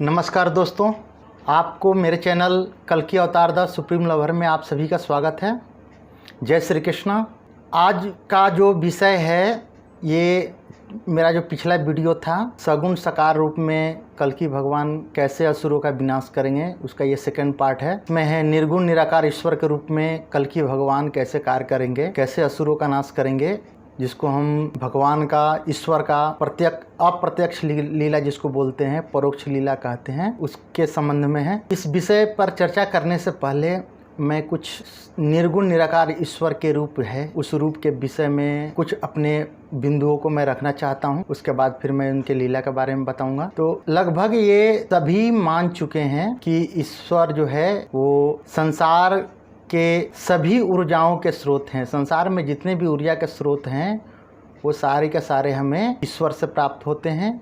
नमस्कार दोस्तों, आपको मेरे चैनल कल की अवतार द सुप्रीम लवर में आप सभी का स्वागत है। जय श्री कृष्णा। आज का जो विषय है, ये मेरा जो पिछला वीडियो था सगुण साकार रूप में कल्कि भगवान कैसे असुरों का विनाश करेंगे, उसका ये सेकंड पार्ट है। इसमें है निर्गुण निराकार ईश्वर के रूप में कल्कि भगवान कैसे कार्य करेंगे, कैसे असुरों का नाश करेंगे, जिसको हम भगवान का, ईश्वर का अप्रत्यक्ष लीला जिसको बोलते हैं, परोक्ष लीला कहते हैं, उसके संबंध में है। इस विषय पर चर्चा करने से पहले मैं कुछ निर्गुण निराकार ईश्वर के रूप है, उस रूप के विषय में कुछ अपने बिंदुओं को मैं रखना चाहता हूं। उसके बाद फिर मैं उनके लीला के बारे में बताऊंगा। तो लगभग ये सभी मान चुके हैं कि ईश्वर जो है वो संसार के सभी ऊर्जाओं के स्रोत हैं। संसार में जितने भी ऊर्जा के स्रोत हैं वो सारे के सारे हमें ईश्वर से प्राप्त होते हैं।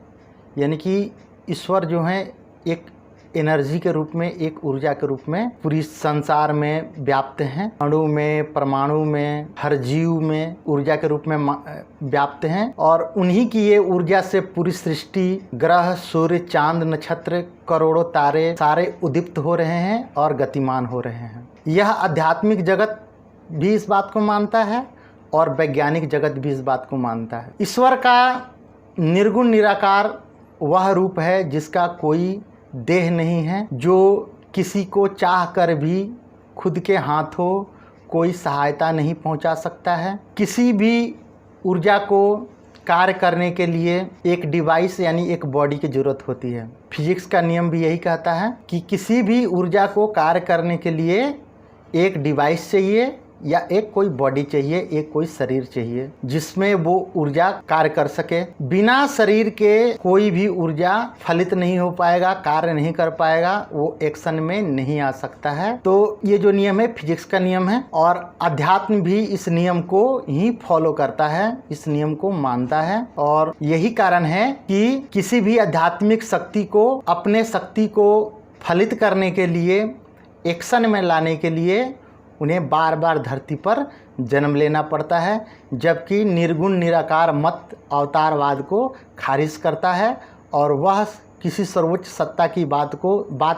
यानी कि ईश्वर जो है एक एनर्जी के रूप में, एक ऊर्जा के रूप में पूरी संसार में व्याप्त हैं। अणु में, परमाणु में, हर जीव में ऊर्जा के रूप में व्याप्त हैं। और उन्हीं की ये ऊर्जा से पूरी सृष्टि, ग्रह, सूर्य, चांद, नक्षत्र, करोड़ों तारे सारे उद्दीप्त हो रहे हैं और गतिमान हो रहे हैं। यह आध्यात्मिक जगत भी इस बात को मानता है और वैज्ञानिक जगत भी इस बात को मानता है। ईश्वर का निर्गुण निराकार वह रूप है जिसका कोई देह नहीं है, जो किसी को चाह कर भी खुद के हाथों कोई सहायता नहीं पहुंचा सकता है। किसी भी ऊर्जा को कार्य करने के लिए एक डिवाइस यानी एक बॉडी की ज़रूरत होती है। फिजिक्स का नियम भी यही कहता है कि किसी भी ऊर्जा को कार्य करने के लिए एक डिवाइस चाहिए या एक कोई बॉडी चाहिए, एक कोई शरीर चाहिए जिसमें वो ऊर्जा कार्य कर सके। बिना शरीर के कोई भी ऊर्जा फलित नहीं हो पाएगा, कार्य नहीं कर पाएगा, वो एक्शन में नहीं आ सकता है। तो ये जो नियम है फिजिक्स का नियम है और अध्यात्म भी इस नियम को ही फॉलो करता है, इस नियम को मानता है। और यही कारण है कि किसी भी आध्यात्मिक शक्ति को, अपने शक्ति को फलित करने के लिए, एक्शन में लाने के लिए उन्हें बार बार धरती पर जन्म लेना पड़ता है। जबकि निर्गुण निराकार मत अवतारवाद को खारिज करता है और वह किसी सर्वोच्च सत्ता की बात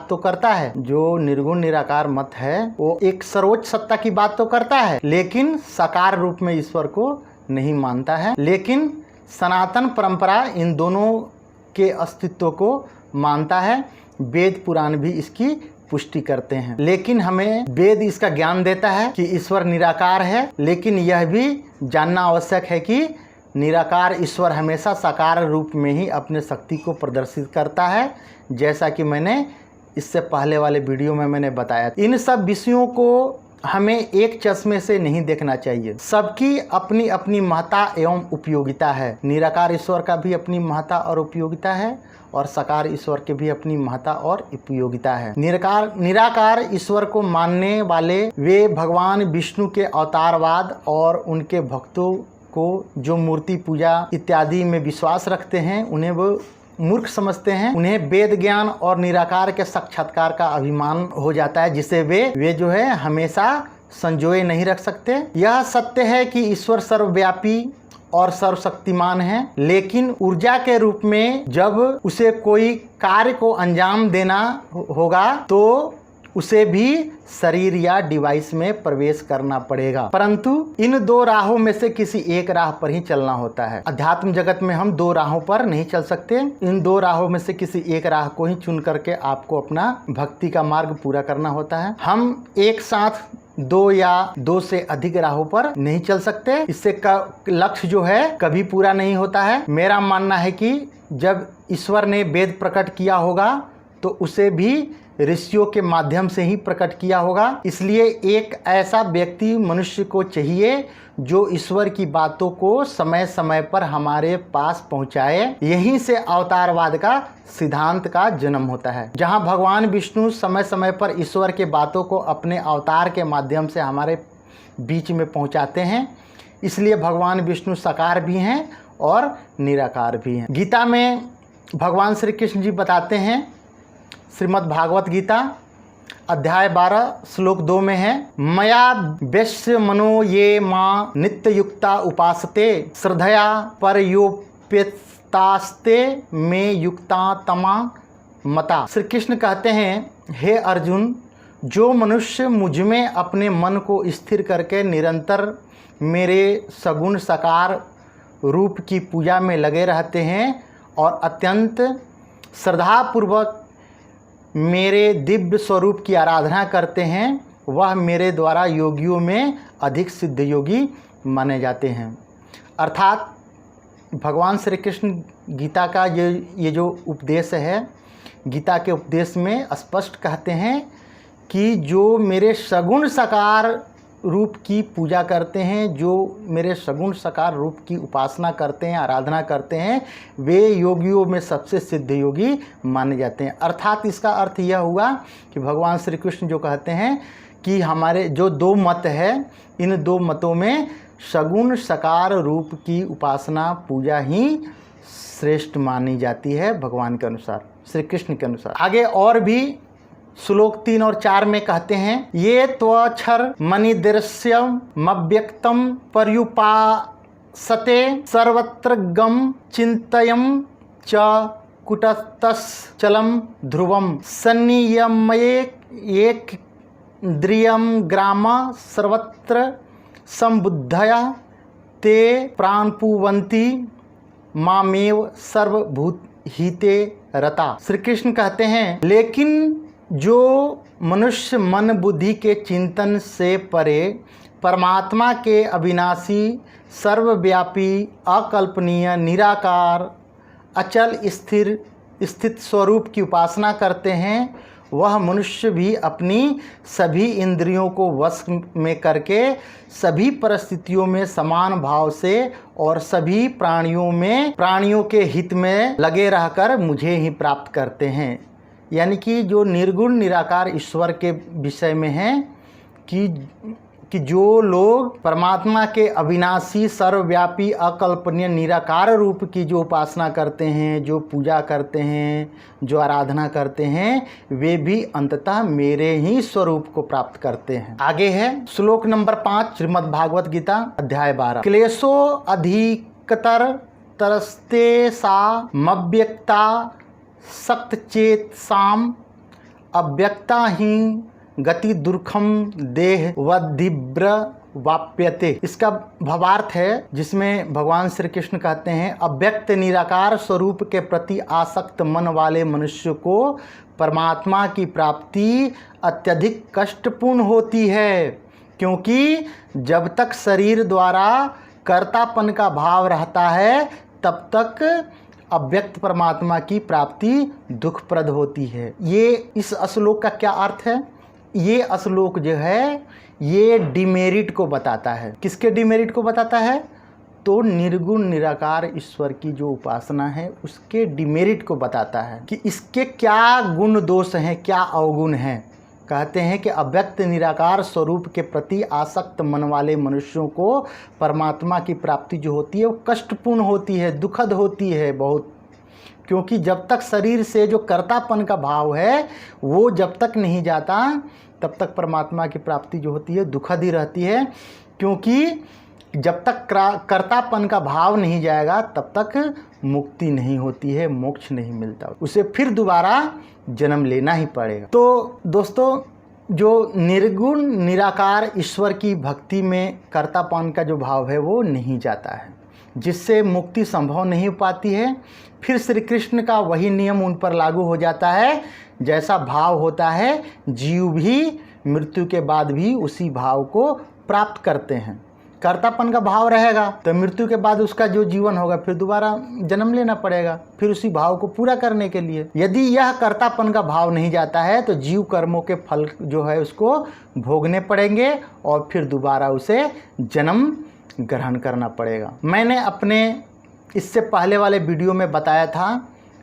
तो करता है। जो निर्गुण निराकार मत है वो एक सर्वोच्च सत्ता की बात तो करता है, लेकिन साकार रूप में ईश्वर को नहीं मानता है। लेकिन सनातन परंपरा इन दोनों के अस्तित्व को मानता है। वेद पुराण भी इसकी पुष्टि करते हैं। लेकिन हमें वेद इसका ज्ञान देता है कि ईश्वर निराकार है, लेकिन यह भी जानना आवश्यक है कि निराकार ईश्वर हमेशा साकार रूप में ही अपने शक्ति को प्रदर्शित करता है, जैसा कि मैंने इससे पहले वाले वीडियो में मैंने बताया। इन सब विषयों को हमें एक चश्मे से नहीं देखना चाहिए। सबकी अपनी अपनी महत्ता एवं उपयोगिता है। निराकार ईश्वर का भी अपनी महत्ता और उपयोगिता है और साकार ईश्वर के भी अपनी महत्ता और उपयोगिता है। निराकार ईश्वर को मानने वाले वे भगवान विष्णु के अवतारवाद और उनके भक्तों को जो मूर्ति पूजा इत्यादि में विश्वास रखते हैं, उन्हें वो मूर्ख समझते हैं। उन्हें वेद ज्ञान और निराकार के साक्षात्कार का अभिमान हो जाता है, जिसे वे जो है हमेशा संजोए नहीं रख सकते। यह सत्य है कि ईश्वर सर्वव्यापी और सर्वशक्तिमान है, लेकिन ऊर्जा के रूप में जब उसे कोई कार्य को अंजाम देना होगा तो उसे भी शरीर या डिवाइस में प्रवेश करना पड़ेगा। परंतु इन दो राहों में से किसी एक राह पर ही चलना होता है। अध्यात्म जगत में हम दो राहों पर नहीं चल सकते। इन दो राहों में से किसी एक राह को ही चुन करके आपको अपना भक्ति का मार्ग पूरा करना होता है। हम एक साथ दो या दो से अधिक राहों पर नहीं चल सकते। इससे लक्ष्य जो है कभी पूरा नहीं होता है। मेरा मानना है कि जब ईश्वर ने वेद प्रकट किया होगा तो उसे भी ऋषियों के माध्यम से ही प्रकट किया होगा। इसलिए एक ऐसा व्यक्ति मनुष्य को चाहिए जो ईश्वर की बातों को समय समय पर हमारे पास पहुंचाए। यहीं से अवतारवाद का सिद्धांत का जन्म होता है, जहां भगवान विष्णु समय समय पर ईश्वर के बातों को अपने अवतार के माध्यम से हमारे बीच में पहुंचाते हैं। इसलिए भगवान विष्णु साकार भी हैं और निराकार भी हैं। गीता में भगवान श्री कृष्ण जी बताते हैं, श्रीमद् भागवत गीता अध्याय 12 श्लोक 2 में है, मया वैश्य मनो ये माँ नित्य युक्ता उपासते श्रद्धया परयोप्यतास्ते में युक्ता तमा मता। श्री कृष्ण कहते हैं, हे अर्जुन, जो मनुष्य मुझ में अपने मन को स्थिर करके निरंतर मेरे सगुण साकार रूप की पूजा में लगे रहते हैं और अत्यंत श्रद्धापूर्वक मेरे दिव्य स्वरूप की आराधना करते हैं, वह मेरे द्वारा योगियों में अधिक सिद्ध योगी माने जाते हैं। अर्थात भगवान श्री कृष्ण गीता का ये जो उपदेश है, गीता के उपदेश में स्पष्ट कहते हैं कि जो मेरे सगुण साकार रूप की पूजा करते हैं, जो मेरे सगुण साकार रूप की उपासना करते हैं, आराधना करते हैं, वे योगियों में सबसे सिद्ध योगी माने जाते हैं। अर्थात इसका अर्थ यह हुआ कि भगवान श्री कृष्ण जो कहते हैं कि हमारे जो दो मत है, इन दो मतों में सगुण साकार रूप की उपासना पूजा ही श्रेष्ठ मानी जाती है भगवान के अनुसार, श्री कृष्ण के अनुसार। आगे और भी श्लोक 3 और 4 में कहते हैं, ये त्वक्षर मणिदृश्यम मव्यक्तम पर्युपासते सर्वत्र गम चिंतयम च कुटस्थचलम ध्रुवम सन्नियमये एक द्रियम ग्राम सर्वत्र संबुद्धया ते प्राणपुवंती मामेव सर्वभूत हिते रता। श्री कृष्ण कहते हैं, लेकिन जो मनुष्य मन बुद्धि के चिंतन से परे परमात्मा के अविनाशी, सर्वव्यापी, अकल्पनीय, निराकार, अचल स्थित स्वरूप की उपासना करते हैं, वह मनुष्य भी अपनी सभी इंद्रियों को वश में करके सभी परिस्थितियों में समान भाव से और सभी प्राणियों के हित में लगे रहकर मुझे ही प्राप्त करते हैं। यानी कि जो निर्गुण निराकार ईश्वर के विषय में है कि जो लोग परमात्मा के अविनाशी, सर्वव्यापी, अकल्पनीय, निराकार रूप की जो उपासना करते हैं, जो पूजा करते हैं, जो आराधना करते हैं, वे भी अंततः मेरे ही स्वरूप को प्राप्त करते हैं। आगे है श्लोक नंबर 5, श्रीमद् भागवत गीता अध्याय 12। क्लेशो अधिकतर तरस्ते सा मव्यक्ता सक्त चेत साम अव्यक्ता ही गति दुर्खम देह वधिब्र वाप्यते। इसका भावार्थ है जिसमें भगवान श्री कृष्ण कहते हैं, अव्यक्त निराकार स्वरूप के प्रति आसक्त मन वाले मनुष्य को परमात्मा की प्राप्ति अत्यधिक कष्टपूर्ण होती है, क्योंकि जब तक शरीर द्वारा कर्तापन का भाव रहता है तब तक अव्यक्त परमात्मा की प्राप्ति दुखप्रद होती है। ये इस श्लोक का क्या अर्थ है? ये श्लोक जो है ये डिमेरिट को बताता है। किसके डिमेरिट को बताता है? तो निर्गुण निराकार ईश्वर की जो उपासना है उसके डिमेरिट को बताता है कि इसके क्या गुण दोष हैं, क्या अवगुण हैं। कहते हैं कि अव्यक्त निराकार स्वरूप के प्रति आसक्त मन वाले मनुष्यों को परमात्मा की प्राप्ति जो होती है वो कष्टपूर्ण होती है, दुखद होती है बहुत, क्योंकि जब तक शरीर से जो कर्तापन का भाव है वो जब तक नहीं जाता तब तक परमात्मा की प्राप्ति जो होती है दुखद ही रहती है, क्योंकि जब तक कर्तापन का भाव नहीं जाएगा तब तक मुक्ति नहीं होती है, मोक्ष नहीं मिलता, उसे फिर दोबारा जन्म लेना ही पड़ेगा। तो दोस्तों, जो निर्गुण निराकार ईश्वर की भक्ति में कर्तापन का जो भाव है वो नहीं जाता है, जिससे मुक्ति संभव नहीं हो पाती है। फिर श्री कृष्ण का वही नियम उन पर लागू हो जाता है, जैसा भाव होता है जीव भी मृत्यु के बाद भी उसी भाव को प्राप्त करते हैं। कर्तापन का भाव रहेगा तो मृत्यु के बाद उसका जो जीवन होगा फिर दोबारा जन्म लेना पड़ेगा, फिर उसी भाव को पूरा करने के लिए। यदि यह कर्तापन का भाव नहीं जाता है तो जीव कर्मों के फल जो है उसको भोगने पड़ेंगे और फिर दोबारा उसे जन्म ग्रहण करना पड़ेगा। मैंने अपने इससे पहले वाले वीडियो में बताया था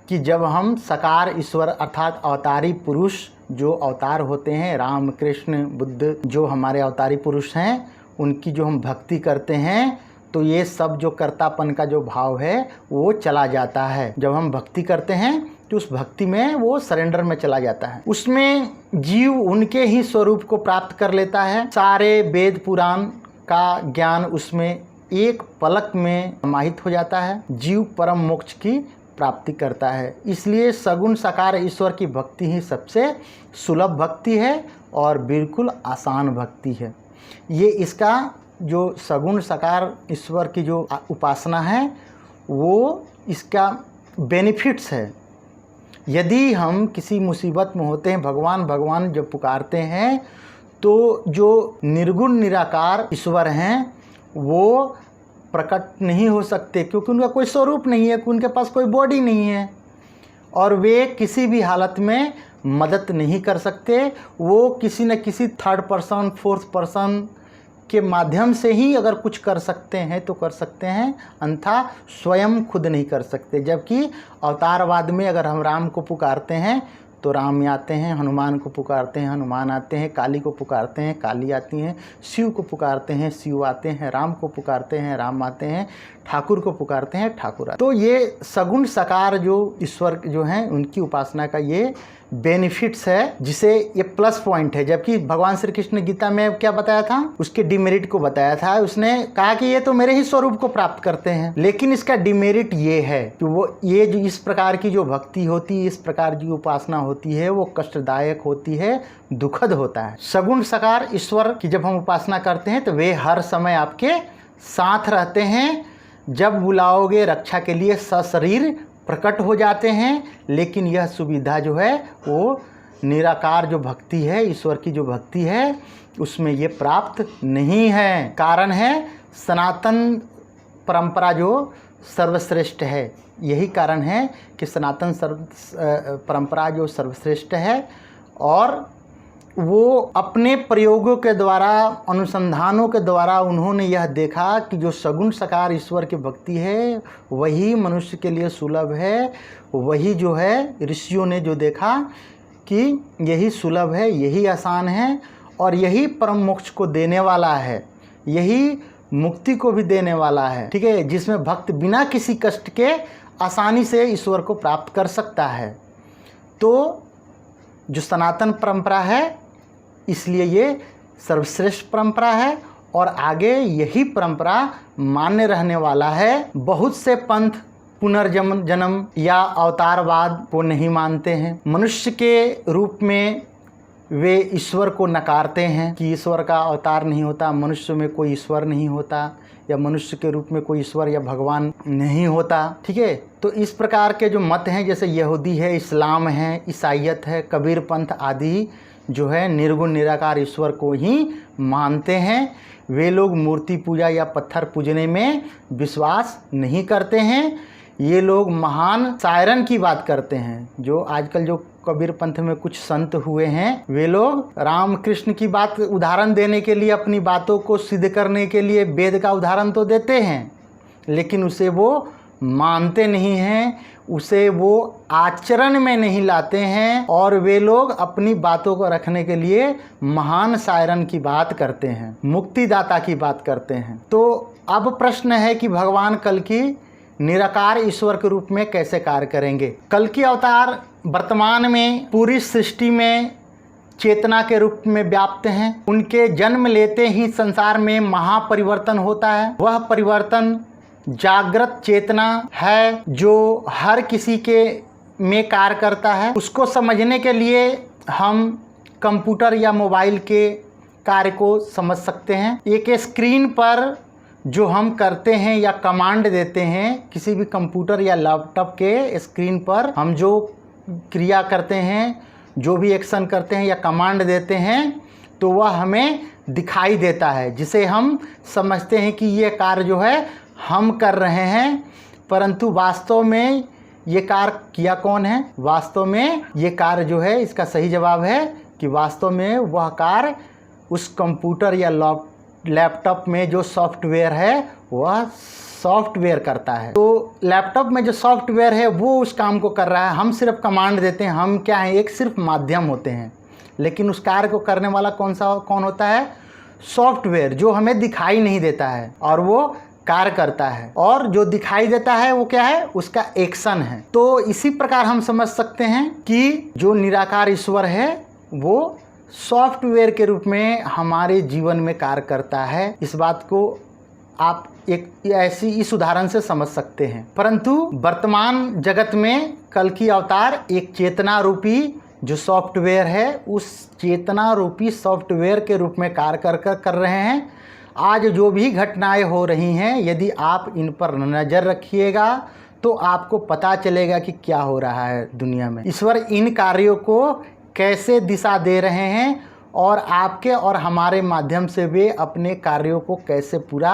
कि जब हम साकार ईश्वर अर्थात अवतारी पुरुष जो अवतार होते हैं, राम कृष्ण बुद्ध जो हमारे अवतारी पुरुष हैं, उनकी जो हम भक्ति करते हैं तो ये सब जो कर्तापन का जो भाव है वो चला जाता है। जब हम भक्ति करते हैं तो उस भक्ति में वो सरेंडर में चला जाता है, उसमें जीव उनके ही स्वरूप को प्राप्त कर लेता है। सारे वेद पुराण का ज्ञान उसमें एक पलक में समाहित हो जाता है। जीव परम मोक्ष की प्राप्ति करता है। इसलिए सगुण साकार ईश्वर की भक्ति ही सबसे सुलभ भक्ति है और बिल्कुल आसान भक्ति है। ये इसका जो सगुण साकार ईश्वर की जो उपासना है वो इसका बेनिफिट्स है। यदि हम किसी मुसीबत में होते हैं, भगवान भगवान जब पुकारते हैं, तो जो निर्गुण निराकार ईश्वर हैं वो प्रकट नहीं हो सकते, क्योंकि उनका कोई स्वरूप नहीं है, उनके पास कोई बॉडी नहीं है और वे किसी भी हालत में मदद नहीं कर सकते। वो किसी न किसी थर्ड पर्सन, फोर्थ पर्सन के माध्यम से ही अगर कुछ कर सकते हैं तो कर सकते हैं, अन्यथा स्वयं खुद नहीं कर सकते। जबकि अवतारवाद में अगर हम राम को पुकारते हैं तो राम आते हैं, हनुमान को पुकारते हैं, हनुमान आते हैं, काली को पुकारते हैं, काली आती हैं, शिव को पुकारते हैं, शिव आते हैं, राम को पुकारते हैं, राम आते हैं, ठाकुर को पुकारते हैं, ठाकुर आते हैं। तो ये सगुण साकार जो ईश्वर जो हैं उनकी उपासना का ये बेनिफिट्स है, जिसे ये प्लस पॉइंट है। जबकि भगवान श्री कृष्ण ने गीता में क्या बताया था, उसके डिमेरिट को बताया था। उसने कहा कि ये तो मेरे ही स्वरूप को प्राप्त करते हैं, लेकिन इसका डिमेरिट ये है कि वो ये जो इस प्रकार की जो भक्ति होती है, इस प्रकार की उपासना होती है, वो कष्टदायक होती है, दुखद होता है। सगुण साकार ईश्वर की जब हम उपासना करते हैं तो वे हर समय आपके साथ रहते हैं। जब बुलाओगे रक्षा के लिए सशरीर प्रकट हो जाते हैं। लेकिन यह सुविधा जो है वो निराकार जो भक्ति है, ईश्वर की जो भक्ति है, उसमें ये प्राप्त नहीं है। कारण है सनातन परंपरा जो सर्वश्रेष्ठ है। यही कारण है कि सनातन परंपरा जो सर्वश्रेष्ठ है और वो अपने प्रयोगों के द्वारा, अनुसंधानों के द्वारा उन्होंने यह देखा कि जो सगुण साकार ईश्वर की भक्ति है वही मनुष्य के लिए सुलभ है। वही जो है ऋषियों ने जो देखा कि यही सुलभ है, यही आसान है और यही परम मोक्ष को देने वाला है, यही मुक्ति को भी देने वाला है। ठीक है, जिसमें भक्त बिना किसी कष्ट के आसानी से ईश्वर को प्राप्त कर सकता है। तो जो सनातन परंपरा है, इसलिए ये सर्वश्रेष्ठ परंपरा है और आगे यही परंपरा मान्य रहने वाला है। बहुत से पंथ पुनर्जन्म या अवतारवाद को नहीं मानते हैं। मनुष्य के रूप में वे ईश्वर को नकारते हैं कि ईश्वर का अवतार नहीं होता, मनुष्य में कोई ईश्वर नहीं होता, या मनुष्य के रूप में कोई ईश्वर या भगवान नहीं होता। ठीक है, तो इस प्रकार के जो मत हैं, जैसे यहूदी है, इस्लाम है, ईसाईयत है, कबीर पंथ आदि जो है निर्गुण निराकार ईश्वर को ही मानते हैं। वे लोग मूर्ति पूजा या पत्थर पूजने में विश्वास नहीं करते हैं। ये लोग महान सायरन की बात करते हैं। जो आजकल जो कबीर पंथ में कुछ संत हुए हैं, वे लोग राम कृष्ण की बात उदाहरण देने के लिए, अपनी बातों को सिद्ध करने के लिए वेद का उदाहरण तो देते हैं, लेकिन उसे वो मानते नहीं हैं, उसे वो आचरण में नहीं लाते हैं और वे लोग अपनी बातों को रखने के लिए महान सायरन की बात करते हैं, मुक्तिदाता की बात करते हैं। तो अब प्रश्न है कि भगवान कल्कि निराकार ईश्वर के रूप में कैसे कार्य करेंगे। कल्कि अवतार वर्तमान में पूरी सृष्टि में चेतना के रूप में व्याप्त हैं। उनके जन्म लेते ही संसार में महापरिवर्तन होता है। वह परिवर्तन जागृत चेतना है जो हर किसी के में कार्य करता है। उसको समझने के लिए हम कंप्यूटर या मोबाइल के कार्य को समझ सकते हैं। एक स्क्रीन पर जो हम करते हैं या कमांड देते हैं, किसी भी कंप्यूटर या लैपटॉप के स्क्रीन पर हम जो क्रिया करते हैं, जो भी एक्शन करते हैं या कमांड देते हैं, तो वह हमें दिखाई देता है, जिसे हम समझते हैं कि ये कार्य जो है हम कर रहे हैं। परंतु वास्तव में ये कार्य किया कौन है? वास्तव में ये कार्य जो है, इसका सही जवाब है कि वास्तव में वह कार्य उस कंप्यूटर या लैपटॉप में जो सॉफ्टवेयर है वह सॉफ्टवेयर करता है। तो लैपटॉप में जो सॉफ्टवेयर है वो उस काम को कर रहा है, हम सिर्फ कमांड देते हैं। हम क्या हैं? एक सिर्फ माध्यम होते हैं, लेकिन उस कार्य को करने वाला कौन होता है? सॉफ्टवेयर, जो हमें दिखाई नहीं देता है और वो कार्य करता है। और जो दिखाई देता है वो क्या है? उसका एक्शन है। तो इसी प्रकार हम समझ सकते हैं कि जो निराकार ईश्वर है वो सॉफ्टवेयर के रूप में हमारे जीवन में कार्य करता है। इस बात को आप एक ऐसी इस उदाहरण से समझ सकते हैं। परंतु वर्तमान जगत में कल्कि अवतार एक चेतना रूपी जो सॉफ्टवेयर है, उस चेतना रूपी सॉफ्टवेयर के रूप में कार्य कर रहे हैं। आज जो भी घटनाएं हो रही हैं, यदि आप इन पर नज़र रखिएगा तो आपको पता चलेगा कि क्या हो रहा है दुनिया में। ईश्वर इन कार्यों को कैसे दिशा दे रहे हैं और आपके और हमारे माध्यम से वे अपने कार्यों को कैसे पूरा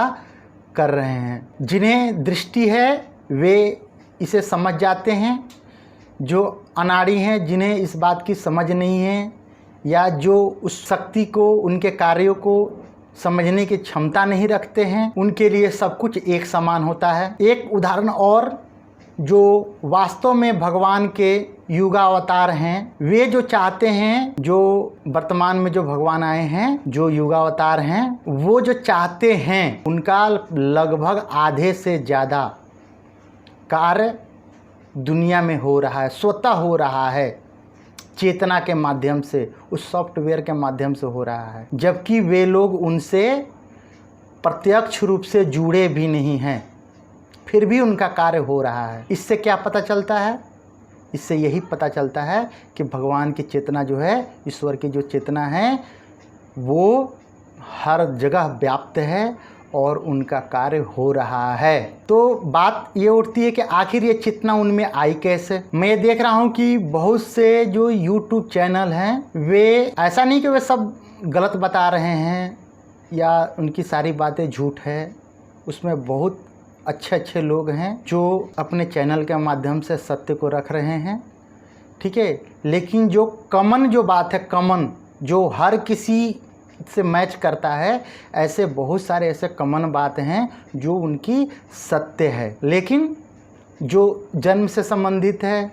कर रहे हैं। जिन्हें दृष्टि है वे इसे समझ जाते हैं, जो अनाड़ी हैं, जिन्हें इस बात की समझ नहीं है या जो उस शक्ति को, उनके कार्यों को समझने की क्षमता नहीं रखते हैं, उनके लिए सब कुछ एक समान होता है। एक उदाहरण और, जो वास्तव में भगवान के युगावतार हैं, वे जो चाहते हैं, जो वर्तमान में जो भगवान आए हैं, जो युगावतार हैं, वो जो चाहते हैं उनका लगभग आधे से ज़्यादा कार्य दुनिया में हो रहा है, स्वतः हो रहा है, चेतना के माध्यम से, उस सॉफ्टवेयर के माध्यम से हो रहा है, जबकि वे लोग उनसे प्रत्यक्ष रूप से जुड़े भी नहीं हैं, फिर भी उनका कार्य हो रहा है। इससे क्या पता चलता है? इससे यही पता चलता है कि भगवान की चेतना जो है, ईश्वर की जो चेतना है, वो हर जगह व्याप्त है और उनका कार्य हो रहा है। तो बात ये उठती है कि आखिर ये चेतना उनमें आई कैसे। मैं देख रहा हूँ कि बहुत से जो YouTube चैनल हैं, वे ऐसा नहीं कि वे सब गलत बता रहे हैं या उनकी सारी बातें झूठ है, उसमें बहुत अच्छे अच्छे लोग हैं जो अपने चैनल के माध्यम से सत्य को रख रहे हैं, ठीक है। लेकिन जो कॉमन जो बात है, कॉमन जो हर किसी से मैच करता है, ऐसे बहुत सारे ऐसे कॉमन बातें हैं जो उनकी सत्य है। लेकिन जो जन्म से संबंधित है,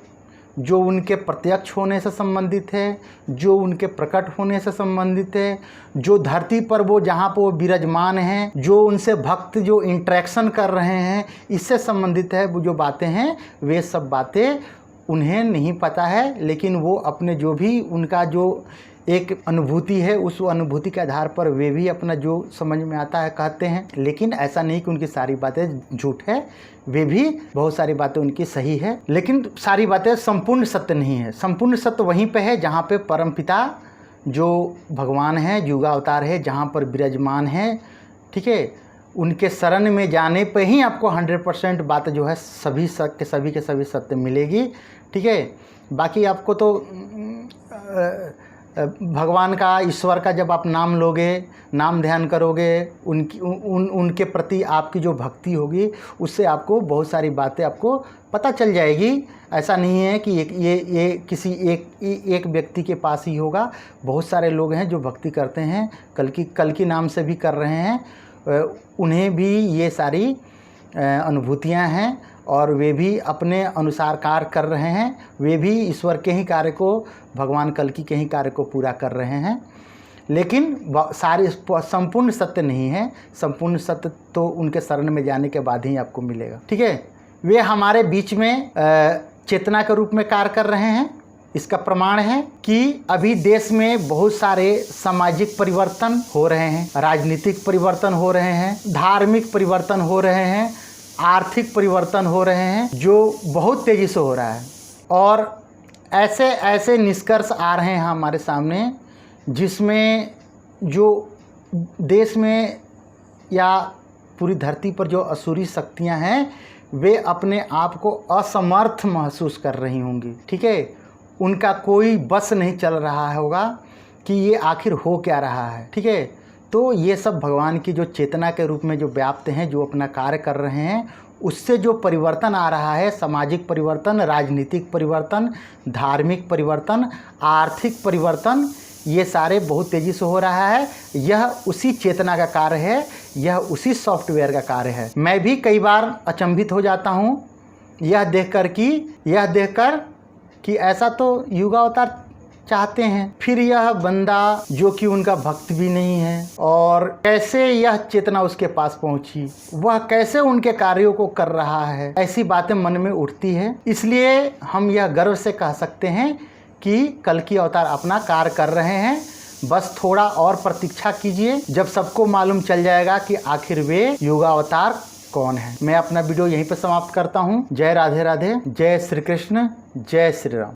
जो उनके प्रत्यक्ष होने से संबंधित है, जो उनके प्रकट होने से संबंधित है, जो धरती पर वो जहाँ पर वो विराजमान हैं, जो उनसे भक्त जो इंटरेक्शन कर रहे हैं, इससे संबंधित है वो जो बातें हैं, वे सब बातें उन्हें नहीं पता है। लेकिन वो अपने जो भी उनका जो एक अनुभूति है, उस अनुभूति के आधार पर वे भी अपना जो समझ में आता है कहते हैं। लेकिन ऐसा नहीं कि उनकी सारी बातें झूठ है, वे भी बहुत सारी बातें उनकी सही है, लेकिन सारी बातें संपूर्ण सत्य नहीं है। संपूर्ण सत्य वहीं पे है जहाँ पे परमपिता जो भगवान है, युगावतार है, जहाँ पर विराजमान है, ठीक है। उनके शरण में जाने पे ही आपको 100% बात जो है सभी के सभी सत्य मिलेगी, ठीक है। बाकी आपको तो भगवान का, ईश्वर का जब आप नाम लोगे, नाम ध्यान करोगे, उनके प्रति आपकी जो भक्ति होगी, उससे आपको बहुत सारी बातें आपको पता चल जाएगी। ऐसा नहीं है कि ये किसी एक व्यक्ति के पास ही होगा। बहुत सारे लोग हैं जो भक्ति करते हैं, कल्कि नाम से भी कर रहे हैं, उन्हें भी ये सारी अनुभूतियाँ हैं और वे भी अपने अनुसार कार्य कर रहे हैं। वे भी ईश्वर के ही कार्य को, भगवान कल्कि के ही कार्य को पूरा कर रहे हैं। लेकिन सारी संपूर्ण सत्य नहीं है। संपूर्ण सत्य तो उनके शरण में जाने के बाद ही आपको मिलेगा, ठीक है। वे हमारे बीच में चेतना के रूप में कार्य कर रहे हैं। इसका प्रमाण है कि अभी देश में बहुत सारे सामाजिक परिवर्तन हो रहे हैं, राजनीतिक परिवर्तन हो रहे हैं, धार्मिक परिवर्तन हो रहे हैं, आर्थिक परिवर्तन हो रहे हैं, जो बहुत तेज़ी से हो रहा है। और ऐसे ऐसे निष्कर्ष आ रहे हैं हमारे सामने, जिसमें जो देश में या पूरी धरती पर जो असुरी शक्तियां हैं, वे अपने आप को असमर्थ महसूस कर रही होंगी, ठीक है। उनका कोई बस नहीं चल रहा होगा कि ये आखिर हो क्या रहा है, ठीक है। तो ये सब भगवान की जो चेतना के रूप में जो व्याप्त हैं, जो अपना कार्य कर रहे हैं, उससे जो परिवर्तन आ रहा है, सामाजिक परिवर्तन, राजनीतिक परिवर्तन, धार्मिक परिवर्तन, आर्थिक परिवर्तन, ये सारे बहुत तेज़ी से हो रहा है। यह उसी चेतना का कार्य है, यह उसी सॉफ्टवेयर का कार्य है। मैं भी कई बार अचंभित हो जाता हूँ यह देखकर कि ऐसा तो युगावतार चाहते हैं, फिर यह बंदा जो कि उनका भक्त भी नहीं है, और कैसे यह चेतना उसके पास पहुंची, वह कैसे उनके कार्यों को कर रहा है, ऐसी बातें मन में उठती है। इसलिए हम यह गर्व से कह सकते हैं कि कल्कि अवतार अपना कार्य कर रहे हैं। बस थोड़ा और प्रतीक्षा कीजिए, जब सबको मालूम चल जाएगा कि आखिर वे युगावतार कौन है। मैं अपना वीडियो यहीं पर समाप्त करता हूँ। जय राधे राधे, जय श्री कृष्ण, जय श्री राम।